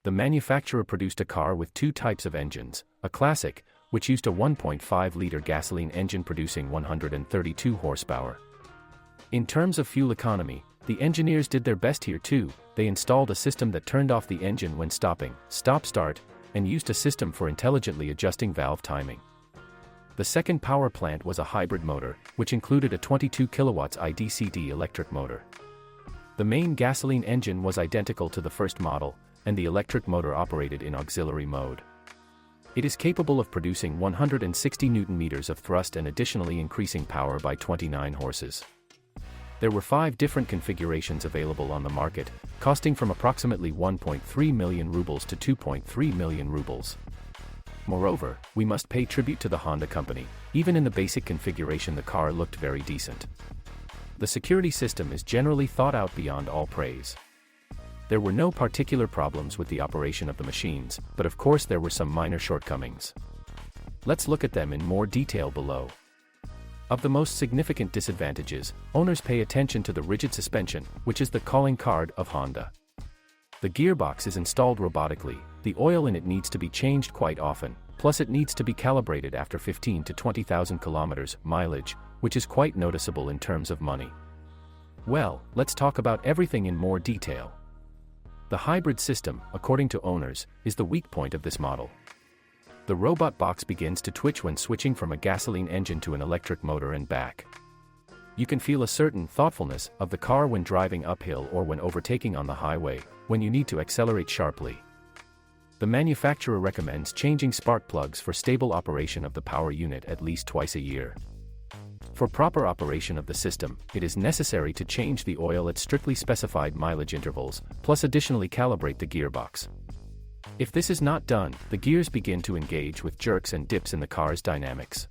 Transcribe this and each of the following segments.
The manufacturer produced a car with two types of engines, a classic, which used a 1.5-liter gasoline engine producing 132 horsepower. In terms of fuel economy, the engineers did their best here too. They installed a system that turned off the engine when stopping, stop-start, and used a system for intelligently adjusting valve timing. The second power plant was a hybrid motor, which included a 22 kilowatts IDCD electric motor. The main gasoline engine was identical to the first model, and the electric motor operated in auxiliary mode. It is capable of producing 160 Nm of thrust and additionally increasing power by 29 horses. There were 5 different configurations available on the market, costing from approximately 1.3 million rubles to 2.3 million rubles. Moreover, we must pay tribute to the Honda company. Even in the basic configuration, the car looked very decent. The security system is generally thought out beyond all praise. There were no particular problems with the operation of the machines, but of course there were some minor shortcomings. Let's look at them in more detail below. Of the most significant disadvantages, owners pay attention to the rigid suspension, which is the calling card of Honda. The gearbox is installed robotically, the oil in it needs to be changed quite often, plus it needs to be calibrated after 15 to 20,000 kilometers mileage, which is quite noticeable in terms of money. Well, let's talk about everything in more detail. The hybrid system, according to owners, is the weak point of this model. The robot box begins to twitch when switching from a gasoline engine to an electric motor and back. You can feel a certain thoughtfulness of the car when driving uphill or when overtaking on the highway, when you need to accelerate sharply. The manufacturer recommends changing spark plugs for stable operation of the power unit at least twice a year. For proper operation of the system, it is necessary to change the oil at strictly specified mileage intervals, plus additionally calibrate the gearbox. If this is not done, the gears begin to engage with jerks and dips in the car's dynamics.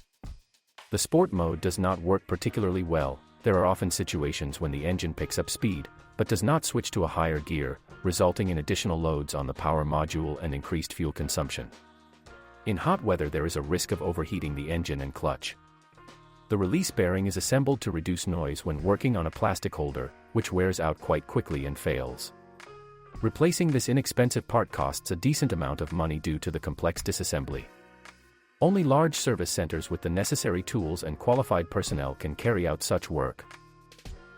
The sport mode does not work particularly well. There are often situations when the engine picks up speed, but does not switch to a higher gear, resulting in additional loads on the power module and increased fuel consumption. In hot weather there is a risk of overheating the engine and clutch. The release bearing is assembled to reduce noise when working on a plastic holder, which wears out quite quickly and fails. Replacing this inexpensive part costs a decent amount of money due to the complex disassembly. Only large service centers with the necessary tools and qualified personnel can carry out such work.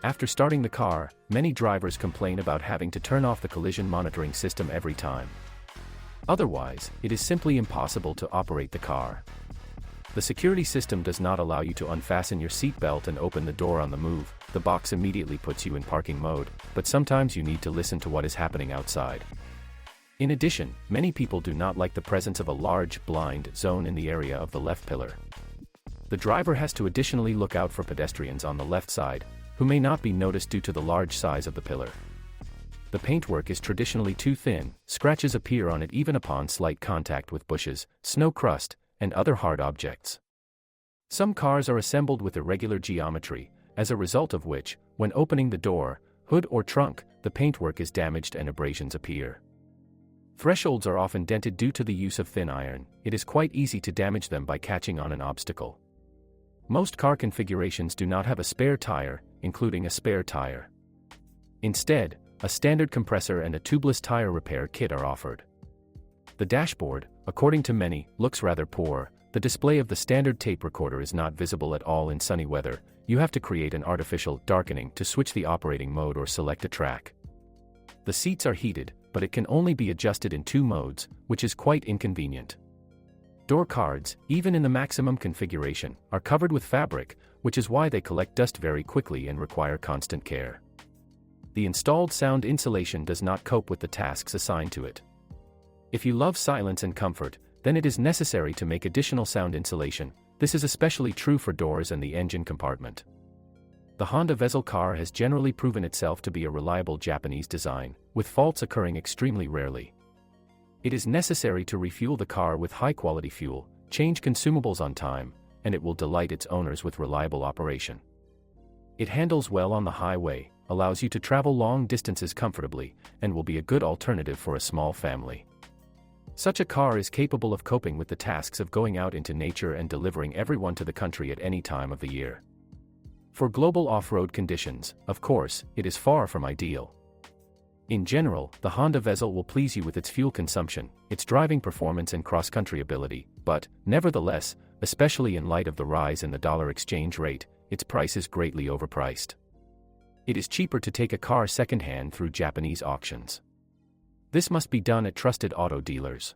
After starting the car, many drivers complain about having to turn off the collision monitoring system every time. Otherwise, it is simply impossible to operate the car. The security system does not allow you to unfasten your seatbelt and open the door on the move. The box immediately puts you in parking mode, but sometimes you need to listen to what is happening outside. In addition, many people do not like the presence of a large, blind zone in the area of the left pillar. The driver has to additionally look out for pedestrians on the left side, who may not be noticed due to the large size of the pillar. The paintwork is traditionally too thin, scratches appear on it even upon slight contact with bushes, snow crust, and other hard objects. Some cars are assembled with irregular geometry, as a result of which, when opening the door, hood or trunk, the paintwork is damaged and abrasions appear. Thresholds are often dented due to the use of thin iron. It is quite easy to damage them by catching on an obstacle. Most car configurations do not have a spare tire, including a spare tire. Instead, a standard compressor and a tubeless tire repair kit are offered. The dashboard, according to many, looks rather poor. The display of the standard tape recorder is not visible at all in sunny weather. You have to create an artificial darkening to switch the operating mode or select a track. The seats are heated, but it can only be adjusted in 2 modes, which is quite inconvenient. Door cards, even in the maximum configuration, are covered with fabric, which is why they collect dust very quickly and require constant care. The installed sound insulation does not cope with the tasks assigned to it. If you love silence and comfort, then it is necessary to make additional sound insulation. This is especially true for doors and the engine compartment. The Honda Vezel car has generally proven itself to be a reliable Japanese design, with faults occurring extremely rarely. It is necessary to refuel the car with high-quality fuel, change consumables on time, and it will delight its owners with reliable operation. It handles well on the highway, allows you to travel long distances comfortably, and will be a good alternative for a small family. Such a car is capable of coping with the tasks of going out into nature and delivering everyone to the country at any time of the year. For global off-road conditions, of course, it is far from ideal. In general, the Honda Vezel will please you with its fuel consumption, its driving performance and cross-country ability, but, nevertheless, especially in light of the rise in the dollar exchange rate, its price is greatly overpriced. It is cheaper to take a car second-hand through Japanese auctions. This must be done at trusted auto dealers.